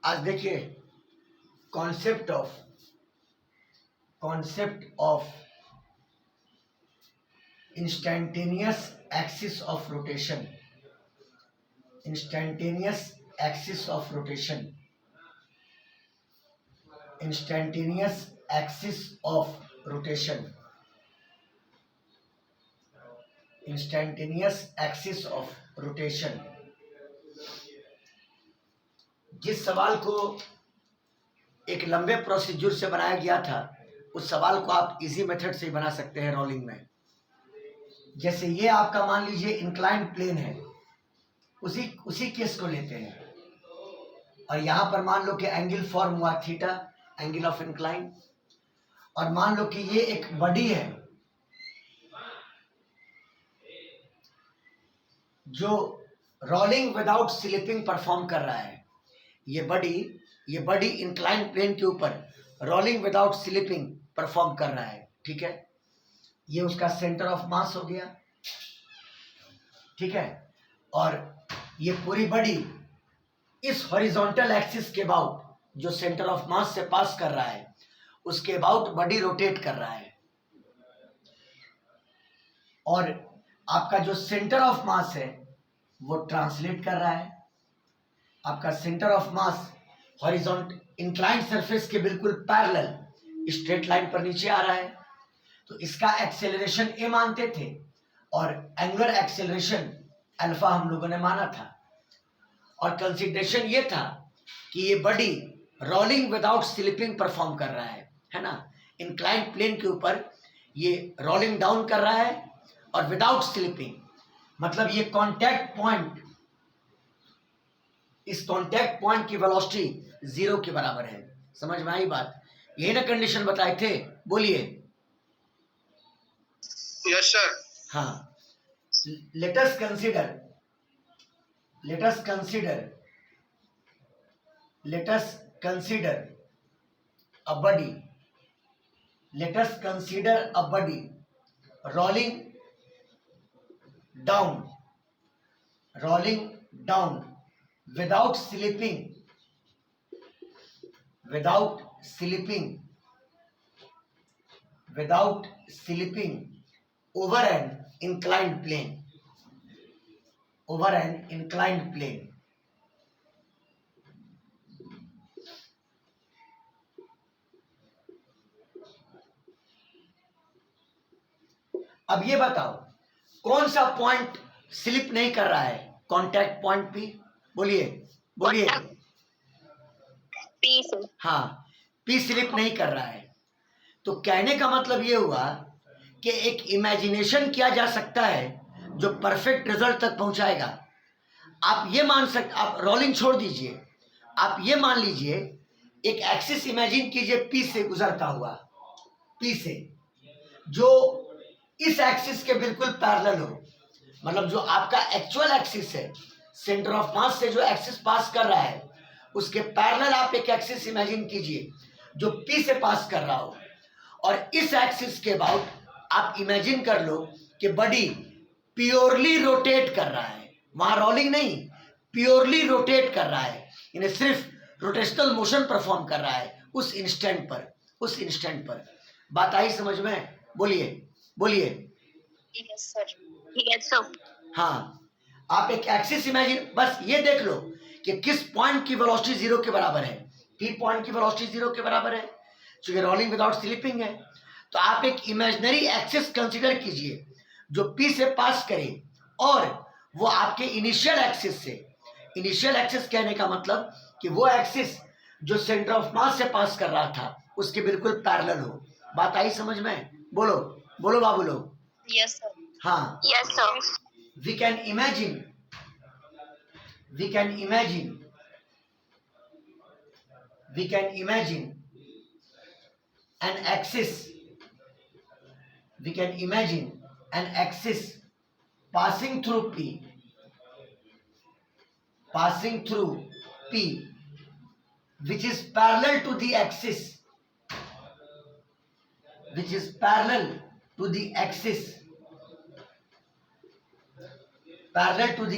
आज देखिए concept of instantaneous axis of rotation. Instantaneous axis of rotation. Instantaneous axis of rotation. Instantaneous axis of rotation. जिस सवाल को एक लंबे प्रोसीजर से बनाया गया था, उस सवाल को आप इजी मेथड से ही बना सकते हैं रोलिंग में। जैसे ये आपका मान लीजिए इंक्लाइंड प्लेन है, उसी केस को लेते हैं और यहां पर मान लो कि एंगल फॉर्म हुआ थीटा, एंगल ऑफ इंक्लाइन, और मान लो कि ये एक बॉडी है जो रोलिंग विदाउट स्लिपिंग परफॉर्म कर रहा है। ये बॉडी इंक्लाइन प्लेन के ऊपर रोलिंग विदाउट स्लिपिंग परफॉर्म कर रहा है। ठीक है, ये उसका सेंटर ऑफ मास हो गया। ठीक है, और ये पूरी बॉडी इस हॉरिजॉन्टल एक्सिस के अबाउट, जो सेंटर ऑफ मास से पास कर रहा है, उसके अबाउट बॉडी रोटेट कर रहा है। और आपका जो सेंटर ऑफ मास है वो ट्रांसलेट कर रहा है। आपका centre of mass horizontal inclined surface के बिल्कुल पैरेलल स्ट्रेट लाइन पर नीचे आ रहा है, तो इसका एक्सेलरेशन ए मानते थे और एंगुलर एक्सेलरेशन अल्फा हम लोगों ने माना था। और कंसीडरेशन ये था कि ये body rolling without slipping perform कर रहा है ना। इंक्लाइंड प्लेन के ऊपर ये रोलिंग डाउन कर रहा है और विदाउट स्लिपिंग, मतलब ये कांटेक्ट पॉइंट, इस कांटेक्ट पॉइंट की वेलोसिटी 0 के बराबर है। समझ में आई बात? यही ना कंडीशन बताए थे, बोलिए। Yes sir. हाँ, let us consider a body. Let us consider a body rolling down without slipping over an inclined plane. अब ये बताओ कौन सा पॉइंट स्लिप नहीं कर रहा है कांटेक्ट पॉइंट पे? बोलिए। पी से। हाँ, पी स्लिप नहीं कर रहा है। तो कहने का मतलब ये हुआ कि एक इमेजिनेशन किया जा सकता है जो परफेक्ट रिजल्ट तक पहुंचाएगा। आप ये मान सकते, आप रोलिंग छोड़ दीजिए, आप ये मान लीजिए एक एक्सिस इमेजिन कीजिए पी से गुजरता हुआ, पी से जो इस एक्सिस के बिल्कुल पैरेलल हो, मतलब जो आपका एक्चुअल एक्सिस है, सेंटर ऑफ मास से जो एक्सिस पास कर रहा है उसके पैरेलल आप एक एक्सिस इमेजिन कीजिए जो पी से पास कर रहा हो, और इस एक्सिस के अबाउट आप इमेजिन कर लो कि बॉडी प्योरली रोटेट कर रहा है, वहां रोलिंग नहीं, प्योरली रोटेट कर रहा है, यानी सिर्फ रोटेशनल मोशन परफॉर्म कर रहा है उस इंस्टेंट पर। बात आई समझ में? बोलिए। Yes sir. हाँ, आप एक एक्सिस इमेजिन, बस ये देख लो कि किस पॉइंट की वेलोसिटी 0 के बराबर है। पी पॉइंट की वेलोसिटी 0 के बराबर है क्योंकि रोलिंग विदाउट स्लिपिंग है। तो आप एक इमेजिनरी एक्सिस कंसीडर कीजिए जो पी से पास करे, और वो आपके इनिशियल एक्सिस कहने का मतलब कि वो एक्सिस जो सेंटर ऑफ मास से पास कर रहा था उसके बिल्कुल पैरेलल हो। बात आई समझ में? बोलो बाबू लोग। Yes sir. हाँ, yes sir. we can imagine an axis passing through P which is parallel to the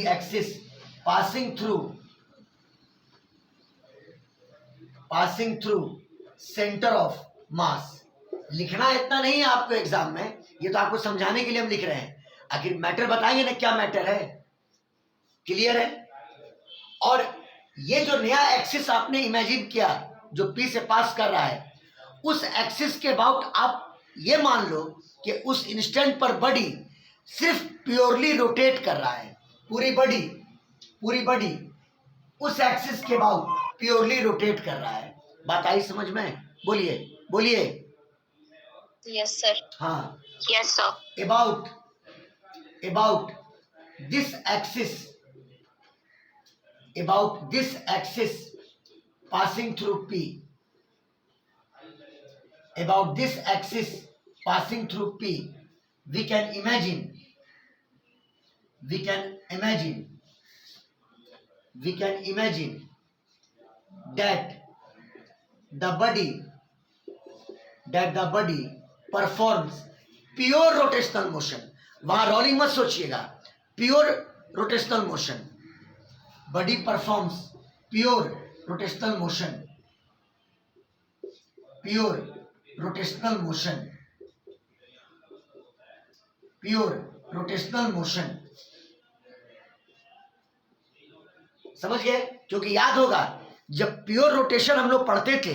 axis passing through passing through centre of मास। लिखना इतना नहीं है आपको एग्जाम में, ये तो आपको समझाने के लिए हम लिख रहे हैं। आखिर मैटर बताएंगे ना, क्या मैटर है, क्लियर है। और ये जो नया एक्सिस आपने इमेजिन किया जो पी से पास कर रहा है, उस एक्सिस के अबाउट आप ये मान लो कि उस इंस्टेंट पर बॉडी सिर्फ प्योरली रोटेट कर रहा है। पूरी बॉडी उस एक्सिस के अबाउट प्योरली रोटेट कर रहा है। बात आई समझ में? बोलिए। Yes, sir. हाँ, Yes, sir. about this axis passing through P, about this axis passing through P, we can imagine that the body performs pure rotational motion। वहां रोलिंग मत सोचिएगा, pure rotational motion. Body performs pure rotational motion. समझ गए? क्योंकि याद होगा जब pure rotation हम लोग पढ़ते थे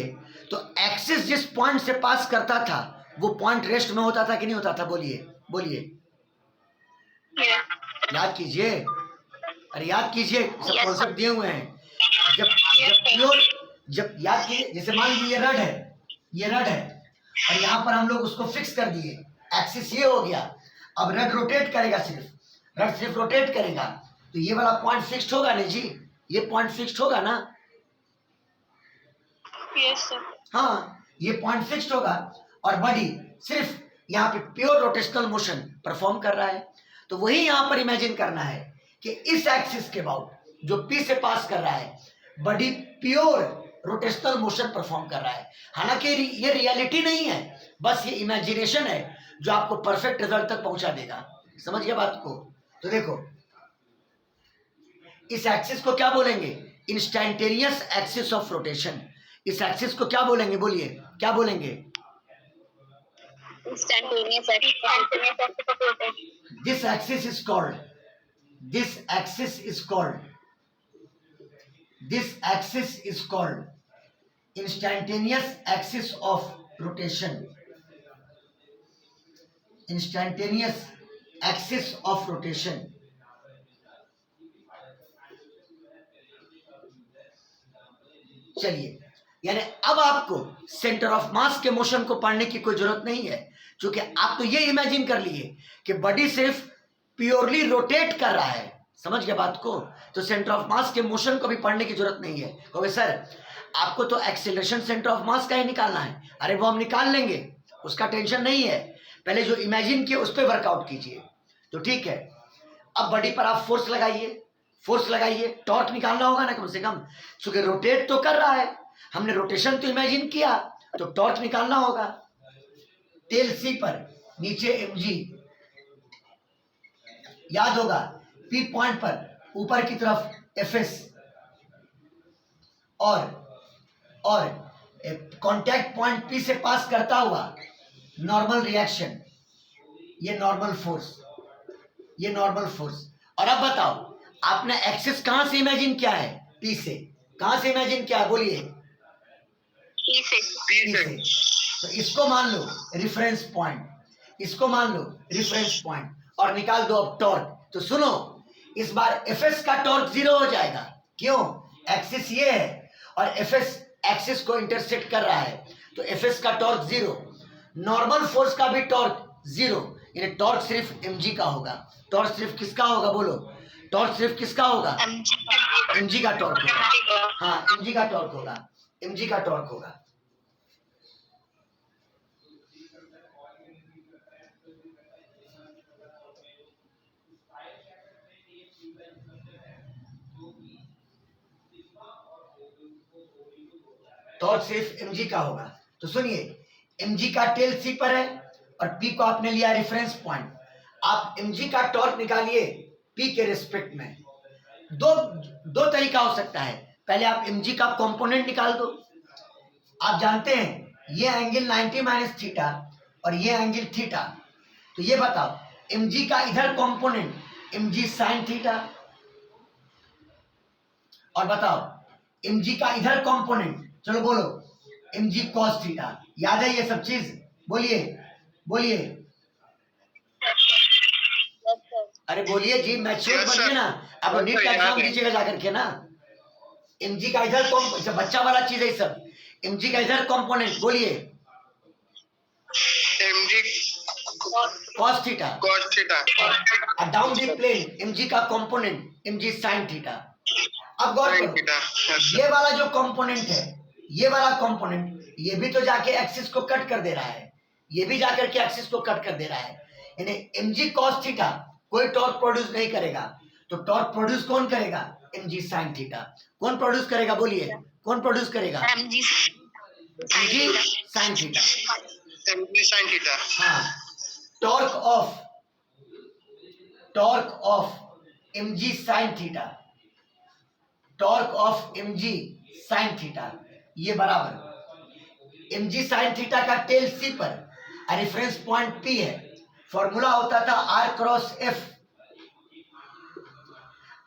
तो एक्सिस जिस पॉइंट से पास करता था वो पॉइंट रेस्ट में होता था कि नहीं होता था? बोलिए। याद कीजिए, अरे याद कीजिए, सब कॉन्सेप्ट दिए हुए हैं। जब याद कीजिए, जैसे मान लीजिए ये रड है और यहाँ पर हम लोग उसको फिक्स कर दिए, एक्सिस ये हो गया। अब रड रोटेट करेगा, रड सिर्फ रोटेट करेगा तो ये वाला पॉइंट फिक्स्ड होगा नहीं जी, ये पॉइंट फिक्स्ड होगा ना? Yes, sir. हाँ, ये पॉइंट फिक्स्ड होगा और बॉडी सिर्फ यहाँ पे प्योर रोटेशनल मोशन परफॉर्म कर रहा है। तो वही यहाँ पर इमेजिन करना है कि इस एक्सिस के अबाउट जो पी से पास कर रहा है, body pure rotational motion perform कर रहा है। हालांकि ये रियलिटी नहीं है, बस ये इमेजिनेशन है जो आपको परफेक्ट रिजल्ट तक पहुंचा देगा। समझ गए बात को? तो देखो, इस एक्सिस को क्या बोलेंगे? Instantaneous axis of rotation. इस एक्सिस को क्या बोलेंगे? बोलिए, क्या बोलेंगे? Instantaneous axis of rotation. This axis is called instantaneous axis of rotation। Instantaneous axis of rotation। चलिए, यानी अब आपको सेंटर ऑफ मास के मोशन को पढ़ने की कोई जरूरत नहीं है, क्योंकि आप तो ये इमेजिन कर लिए कि बॉडी सिर्फ प्योरली रोटेट कर रहा है। समझ गए बात को? तो सेंटर ऑफ मास के मोशन को भी पढ़ने की जरूरत नहीं है। कहोगे सर आपको तो एक्सेलरेशन सेंटर ऑफ मास का ही निकालना है। अरे वो हम निकाल लेंगे, उसका टेंशन नहीं है। पहले जो इमेजिन किए उस पर वर्कआउट कीजिए तो ठीक है। अब बॉडी पर आप फोर्स लगाइए, टॉर्क निकालना होगा ना कम से कम, क्योंकि रोटेट तो कर रहा है। हमने रोटेशन तो इमेजिन किया तो टॉर्क निकालना होगा। टेल सी पर नीचे mg, याद होगा पी पॉइंट पर ऊपर की तरफ fs और कांटेक्ट पॉइंट पी से पास करता हुआ नॉर्मल रिएक्शन, ये नॉर्मल फोर्स। और अब बताओ आपने एक्सिस कहां से इमेजिन किया है? पी से। कहां से इमेजिन किया? बोलिए। P से। तो इसको मान लो रेफरेंस पॉइंट और निकाल दो अब टॉर्क। तो सुनो, इस बार एफएस का टॉर्क 0 हो जाएगा। क्यों? एक्सिस ये है और एफएस एक्सिस को इंटरसेक्ट कर रहा है, तो एफएस का टॉर्क 0, नॉर्मल फोर्स का भी टॉर्क 0, यानी टॉर्क सिर्फ mg का होगा। टॉर्क सिर्फ किसका होगा? बोलो, टॉर्क सिर्फ किसका होगा? mg का टॉर्क होगा। हाँ, mg का टॉर्क होगा। टॉर्क सिर्फ mg का होगा। तो सुनिए, mg का टेल सी पर है और p को आपने लिया रेफरेंस पॉइंट। आप mg का टॉर्क निकालिए p के रिस्पेक्ट में। दो तरीका हो सकता है। पहले आप mg का कंपोनेंट निकाल दो, आप जानते हैं ये एंगल 90 माइनस थीटा और ये एंगल थीटा, तो ये बताओ mg का इधर कंपोनेंट mg साइन थीटा, और बताओ mg का इधर कंपोनेंट, चलो बोलो mg cos थीटा। याद है ये सब चीज? बोलिए बोलिए, अरे बोलिए जी, मैच्योर Yes, बनिए sir. ना। अब Yes, नीट sir, का याद एग्जाम है। दीजिएगा जाकर के ना। mg का इधर सब बच्चा वाला चीज है ये सब। mg का इधर कंपोनेंट बोलिए mg cos theta, cos theta. और डाउन दी प्लेन mg का कंपोनेंट mg sin थीटा। अब गौर Sin करो, theta. Yes, sir. ये वाला जो कंपोनेंट है, ये वाला कंपोनेंट, ये भी तो जाके एक्सिस को कट कर दे रहा है, ये भी जाकर के एक्सिस को कट कर दे रहा है। यानी mg cos थीटा कोई टॉर्क प्रोड्यूस नहीं करेगा, तो टॉर्क प्रोड्यूस कौन करेगा? mg sin theta. कौन प्रोड्यूस करेगा? बोलिए कौन प्रोड्यूस करेगा? mg mg sin theta. mg sin theta. हाँ, torque of mg sin theta, torque of mg sin theta, ये बराबर mg sin थीटा का टेल c पर रेफरेंस पॉइंट p है। फॉर्मूला होता था r cross f।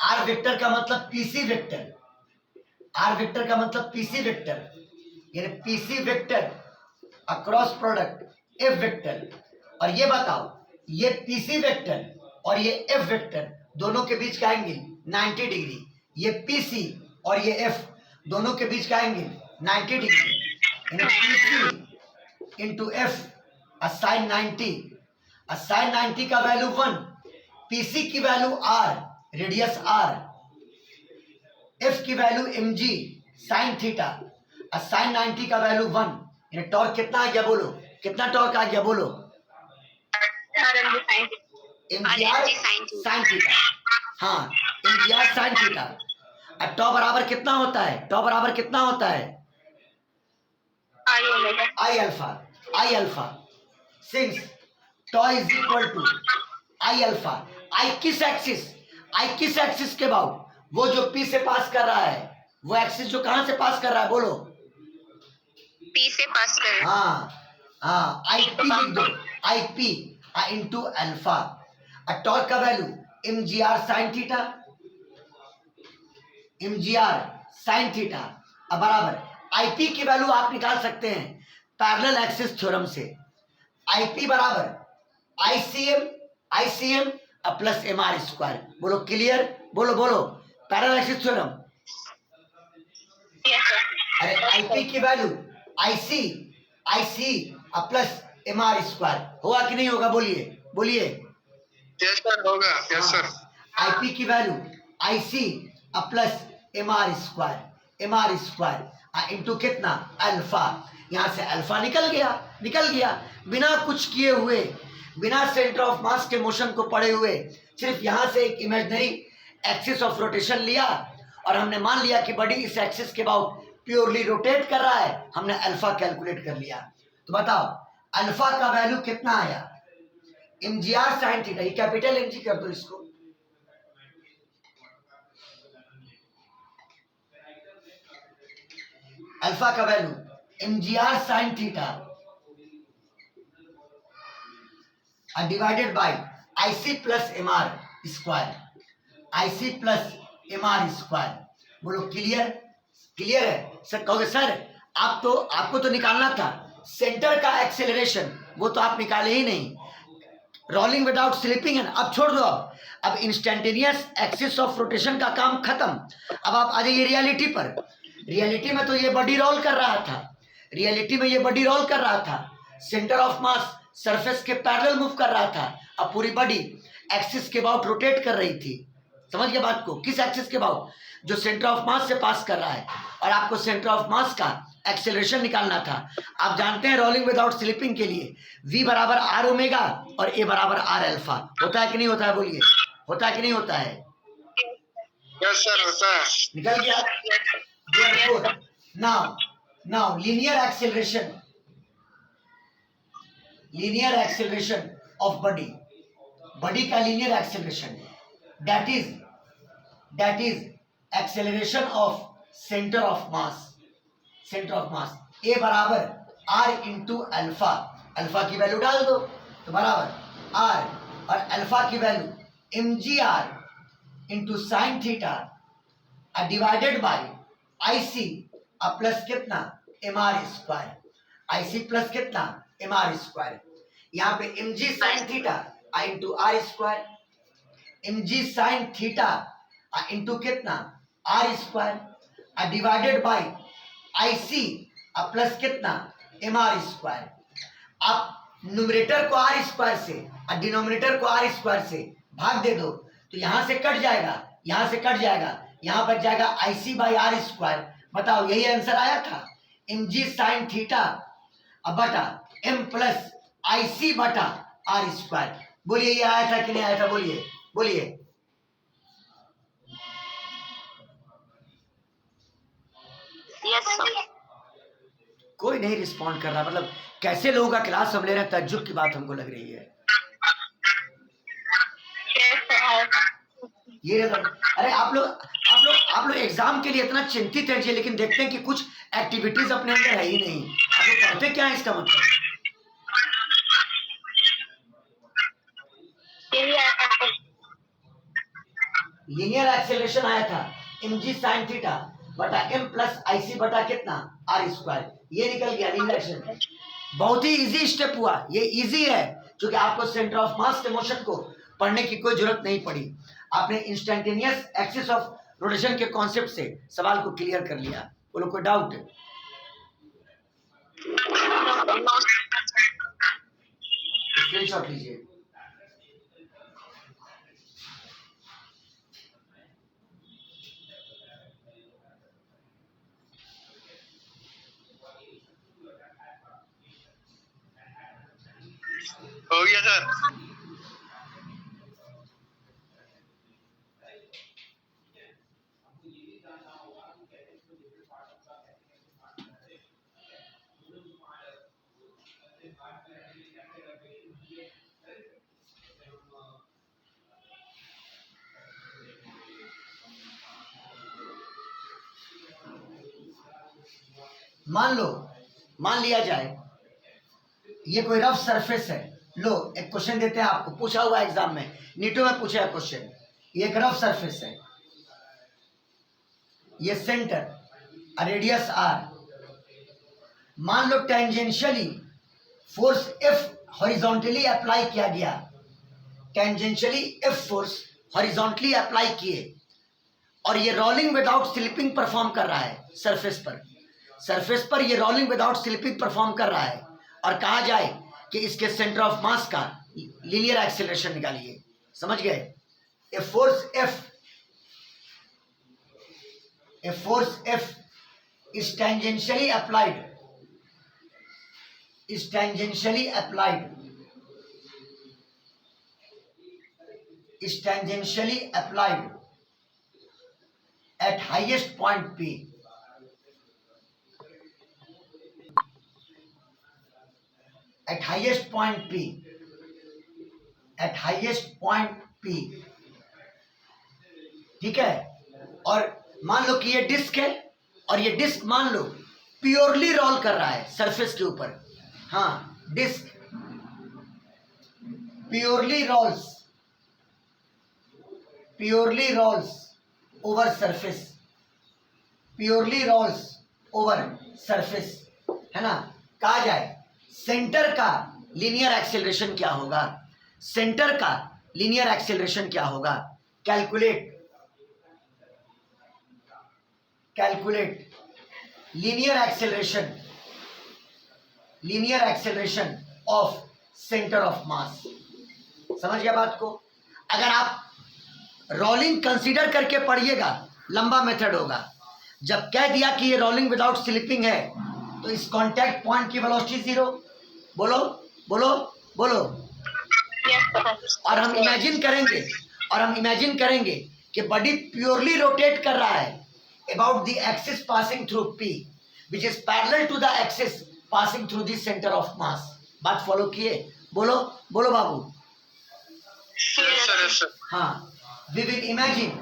r vector का मतलब pc वेक्टर, r वेक्टर का मतलब pc वेक्टर, यानी pc vector across product f vector. और ये बताओ ये pc वेक्टर और ये f वेक्टर दोनों के बीच का एंगल 90 डिग्री, ये pc और ये f दोनों के बीच का एंगल 90 डिग्री, यानी pc इंटू f साइन 90 का वैल्यू 1, pc की value r, radius r, f की value mg sine theta, sine 90 का वैल्यू 1, यानी टॉर्क कितना आ गया? बोलो कितना टॉर्क आ गया? बोलो mgr साइन थीटा। हाँ, mgr साइन थीटा। अब टॉ बराबर कितना होता है? टॉ बराबर कितना होता है? I alpha, since tau is equal to I alpha. I किस एक्सिस के अबाउट? वो जो p से पास कर रहा है, वो एक्सिस जो कहां से पास कर रहा है? बोलो p से पास कर। हाँ, आई पी लिख दो, I P into alpha. Torque का वैल्यू mgr साइन थीटा अब बराबर आईपी की वैल्यू आप निकाल सकते हैं पैरेलल एक्सिस थ्योरम से। आईपी बराबर आईसीएम प्लस एमआर स्क्वायर। बोलो क्लियर, बोलो पैरेलल एक्सिस थ्योरम। अरे आईपी की value IC plus MR square होगा कि नहीं होगा? बोलिए। Yes, sir. होगा। Yes, sir. आईपी की value IC plus MR square into कितना? अल्फा। यहां से अल्फा निकल गया बिना कुछ किए हुए, बिना सेंटर ऑफ मास के मोशन को पढ़े हुए, सिर्फ यहां से एक इमेजिनरी एक्सिस ऑफ रोटेशन लिया और हमने मान लिया कि बॉडी इस एक्सिस के अबाउट प्योरली रोटेट कर रहा है। हमने अल्फा कैलकुलेट कर लिया। तो बताओ अल्फा का वैल्यू कितना आया? mgr साइन थीटा, ये कैपिटल mg कर दो इसको, अल्फा का value mgr sign theta divided by IC plus MR square. बोलो क्लियर है? सर कहोगे सर आपको तो निकालना था सेंटर का एक्सेलरेशन, वो तो आप निकाले ही नहीं। रोलिंग विदाउट स्लिपिंग है ना, अब छोड़ दो। अब इंस्टेंटेनियस एक्सिस ऑफ रोटेशन का काम खत्म। अब आप आ जाइए रियलिटी पर। रियलिटी में तो ये बॉडी रोल कर रहा था, सेंटर ऑफ मास सरफेस के पैरेलल मूव कर रहा था। अब पूरी बॉडी एक्सिस के अबाउट रोटेट कर रही थी। समझ गए बात को? किस एक्सिस के अबाउट? जो सेंटर ऑफ मास से पास कर रहा है, और आपको सेंटर ऑफ मास का एक्सेलरेशन निकालना था। आप जानते हैं रोलिंग विदाउट स्लिपिंग के लिए v बराबर आर ओमेगा और a बराबर आर अल्फा। होता है कि नहीं होता है? बोलिए होता है कि नहीं होता है? Yes, sir. होता है। निकल गया। Now linear acceleration of body का linear acceleration that is acceleration of centre of mass. Centre of mass, a बराबर आर इंटू अल्फा, अल्फा की वैल्यू डाल दो तो बराबर आर और अल्फा की value m g r into sine theta divided by I C plus कितना m are square, I C plus कितना एम आर स्क्वायर, यहाँ पे m g sine theta into r square, M g sine theta into कितना r square divided by I C plus कितना m are square. आप numerator को r square से और denominator को आर स्क्वायर से भाग दे दो तो यहां से कट जाएगा, यहां से कट जाएगा, यहां बच जाएगा आई सी बाई आर स्क्वायर। बताओ यही आंसर आया था, एम जी साइन थीटा बटा एम प्लस आई सी बटा आर स्क्वायर। बोलिए ये आया था कि नहीं आया था, बोलिए बोलिए। Yes sir. कोई नहीं रिस्पॉन्ड कर रहा, मतलब कैसे लोगों का क्लास हम ले रहे हैं, ताज्जुब की बात हमको लग रही है। ये अरे आप लोग एग्जाम के लिए इतना चिंतित है जी, लेकिन देखते हैं कि कुछ एक्टिविटीज अपने अंदर है ही नहीं। आप लोग पढ़ते क्या है इसका मतलब? लीनियर एक्सेलरेशन आया था एम जी साइन थीटा बटा एम प्लस आई सी बटा कितना आर स्क्वायर, ये निकल गया लीनियर एक्सेलरेशन। बहुत ही इजी स्टेप हुआ, ये इजी है क्योंकि आपको सेंटर ऑफ मास के मोशन को पढ़ने की कोई जरूरत नहीं पड़ी। आपने इंस्टेंटेनियस एक्सिस ऑफ रोटेशन के कॉन्सेप्ट से सवाल को क्लियर कर लिया। बोलो कोई डाउट? स्क्रीनशॉट लीजिए। हो गया सर। मान लिया जाए ये कोई रफ सरफेस है। लो एक क्वेश्चन देते हैं आपको, पूछा हुआ एग्जाम में, नीटो में पूछा है क्वेश्चन। ये एक रफ सरफेस है, ये सेंटर रेडियस आर। मान लो tangentially force F horizontally apply किया गया, tangentially F force horizontally apply किए और ये रोलिंग विदाउट स्लिपिंग परफॉर्म कर रहा है सरफेस पर ये रोलिंग विदाउट स्लिपिंग परफॉर्म कर रहा है। और कहा जाए कि इसके सेंटर ऑफ मास का लीनियर एक्सेलरेशन निकालिए। समझ गए? A force F is tangentially applied at highest point P, at highest point P, ठीक है। और मान लो कि ये डिस्क है और ये डिस्क मान लो प्योरली रोल कर रहा है सरफेस के ऊपर। हाँ, disc purely rolls over surface, है ना। कहा जाए सेंटर का लीनियर एक्सेलरेशन क्या होगा, calculate linear acceleration of centre of मास। समझ गया बात को? अगर आप रोलिंग कंसीडर करके पढ़िएगा लंबा मेथड होगा। जब कह दिया कि ये रोलिंग विदाउट स्लिपिंग है तो इस कांटेक्ट पॉइंट की वेलोसिटी जीरो। बोलो बोलो बोलो। और हम इमेजिन करेंगे कि बॉडी प्योरली रोटेट कर रहा है about the axis passing through P which is parallel to the axis passing through the centre of mass. बात फॉलो किए? बोलो बोलो बाबू। हाँ, we will imagine,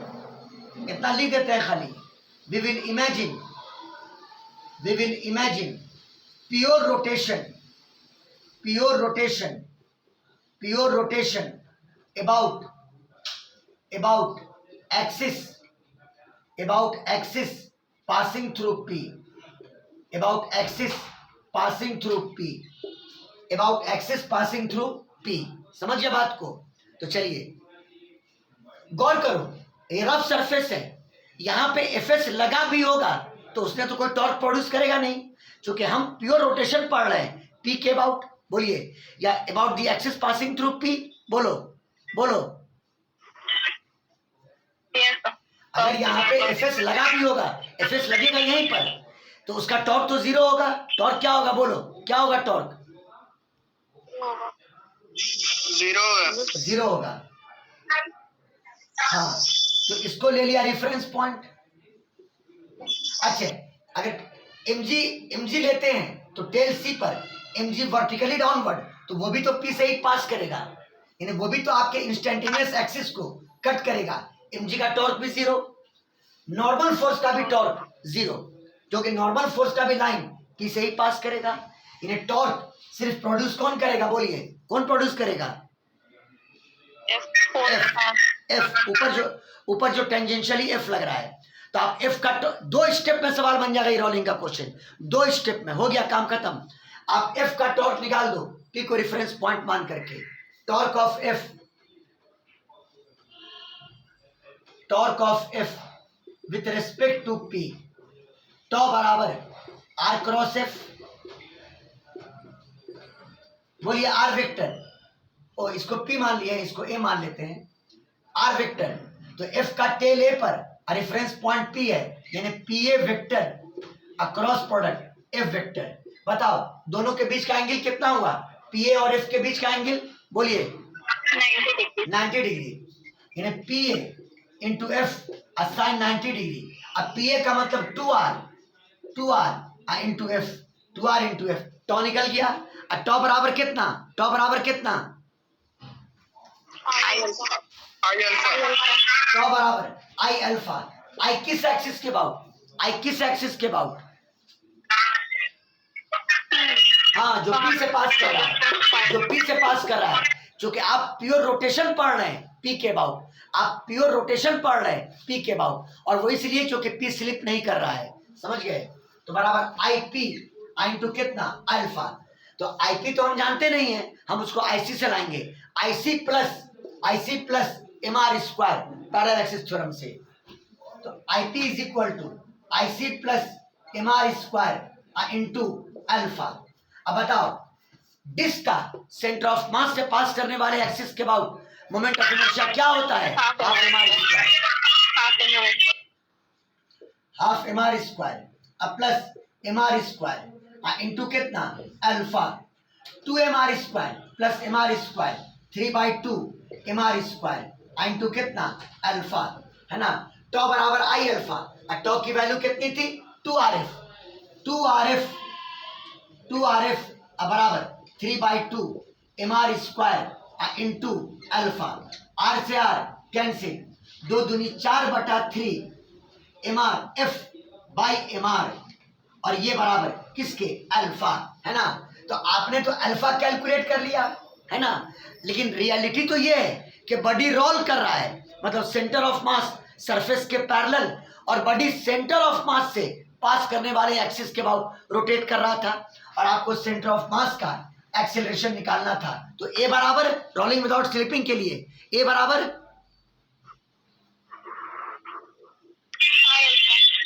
इतना लिख देते हैं खाली, we will imagine we will imagine pure rotation about axis passing through P, about axis passing through P. समझिए बात को। तो चलिए गौर करो, ये रफ सरफेस है, यहां पे एफएस लगा भी होगा तो उसने तो कोई टॉर्क प्रोड्यूस करेगा नहीं, क्योंकि हम प्योर रोटेशन पढ़ रहे हैं पी के अबाउट। बोलिए, या about the axis passing through P, बोलो। Yes, sir. अगर यहाँ पे एफएस लगा भी होगा, एफएस लगेगा यहीं पर, तो उसका टॉर्क तो जीरो होगा। टॉर्क क्या होगा, बोलो क्या होगा? टॉर्क जीरो होगा। हाँ, तो इसको ले लिया रेफरेंस पॉइंट। अच्छा, अगर mg लेते हैं तो टेल सी पर mg वर्टिकली डाउनवर्ड, तो वो भी तो p से ही पास करेगा, यानी वो भी तो आपके इंस्टेंटेनियस एक्सिस को कट करेगा। mg का टॉर्क भी जीरो, नॉर्मल फोर्स का भी टॉर्क जीरो, क्योंकि नॉर्मल फोर्स का भी लाइन p से ही पास करेगा। इन्हें टॉर्क सिर्फ प्रोड्यूस कौन करेगा, बोलिए कौन प्रोड्यूस करेगा? F ऊपर जो टेंजेंशियली F लग रहा है, तो आप F का दो स्टेप में सवाल बन जाएगा। ये रोलिंग का क्वेश्चन 2 स्टेप में हो गया, काम खत्म। आप F का टॉर्क निकाल दो P को रेफरेंस पॉइंट मान करके। Torque of F with respect to P, tau बराबर R क्रॉस F। बोलिए R वेक्टर, ओ इसको P मान लिया, इसको A मान लेते हैं, R वेक्टर। तो F का टेल A पर रेफरेंस पॉइंट P है, यानी PA vector across product F vector. बताओ दोनों के बीच का एंगल कितना हुआ? PA और F के बीच का एंगल बोलिए 90 डिग्री, यानी PA into F sine 90 degree. अब PA का मतलब 2R इंटू F, टॉ निकल गया। अब टॉ बराबर कितना? टॉ बराबर आई अल्फा। आई किस एक्सिस के अबाउट? हाँ, जो P से पास कर रहा है, क्योंकि आप प्योर रोटेशन पढ़ रहे हैं P के अबाउट, और वो इसलिए क्योंकि P स्लिप नहीं कर रहा है, समझ गए? तो बराबर आई पी इंटू कितना? अल्फा। तो आई पी तो हम जानते नहीं है, हम उसको आईसी से लाएंगे, IC plus M R square parallel axis theorem से। तो I P is equal to IC plus M R square into alpha. अब बताओ, डिस्क का सेंटर ऑफ मास से पास करने वाले एक्सिस के अबाउट मोमेंट ऑफ इनर्शिया क्या होता है? Half m are square plus M R square into कितना? Alpha. 2 m are square plus M R square 3/2 M R square into कितना? अल्फा, है ना? टॉ बराबर आई अल्फा, और टॉ की वैल्यू कितनी थी? 2RF बराबर 3/2 M R square into alpha. R से आर कैंसिल, 2 दूनी 4/3 M R F by M R, और ये बराबर किसके? अल्फा, है ना? तो आपने तो अल्फा कैलकुलेट कर लिया, है ना? लेकिन रियलिटी तो ये है कि बॉडी रोल कर रहा है, मतलब सेंटर ऑफ मास सरफेस के पैरेलल, और बॉडी सेंटर ऑफ मास से पास करने वाले एक्सिस के अबाउट रोटेट कर रहा था, और आपको सेंटर ऑफ मास का एक्सेलरेशन निकालना था। तो ए बराबर रोलिंग विदाउट स्लिपिंग के लिए ए बराबर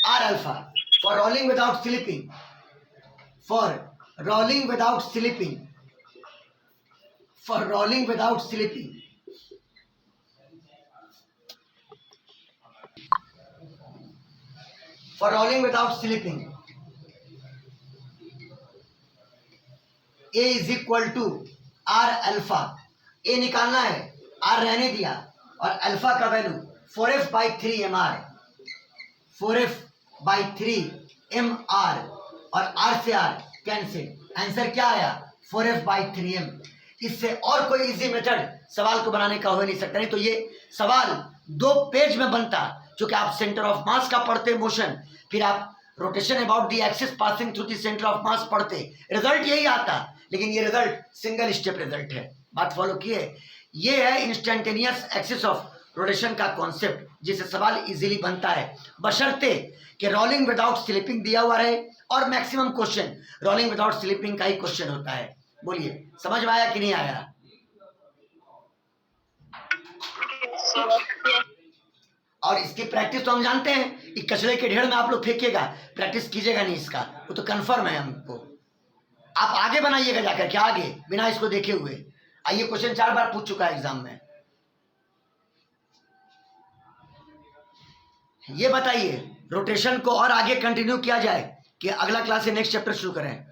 r alpha for rolling without slipping, A is equal to r alpha. A निकालना है, आर रहने दिया, और अल्फा का value 4f/3 mr, 4f/3 mr, और आर से आर कैंसिल। आंसर क्या आया? 4f/3 m। इससे और कोई इजी मेथड सवाल को बनाने का हो नहीं सकता। नहीं तो ये सवाल 2 पेज में बनता, क्योंकि आप सेंटर ऑफ मास का पढ़ते मोशन, फिर आप rotation about the axis passing through the centre of मास पढ़ते, रिजल्ट यही आता, लेकिन ये रिजल्ट सिंगल स्टेप रिजल्ट है। बात फॉलो किए? ये है इंस्टेंटेनियस एक्सिस ऑफ रोटेशन का कॉन्सेप्ट, जिससे सवाल इजीली बनता है, बशर्ते कि रोलिंग विदाउट स्लिपिंग दिया हुआ रहे, और maximum question rolling without slipping का ही क्वेश्चन होता है। बोलिए, समझ में आया कि नहीं आया? और इसकी प्रैक्टिस तो हम जानते हैं कि कचरे के ढेर में आप लोग फेंकिएगा, प्रैक्टिस कीजिएगा नहीं इसका, वो तो कंफर्म है हमको। आप आगे बनाइएगा जाकर के, आगे बिना इसको देखे हुए। आइए, क्वेश्चन 4 बार पूछ चुका है एग्जाम में। ये बताइए, रोटेशन को और आगे कंटिन्यू किया जाए कि अगला क्लास से नेक्स्ट चैप्टर शुरू करें?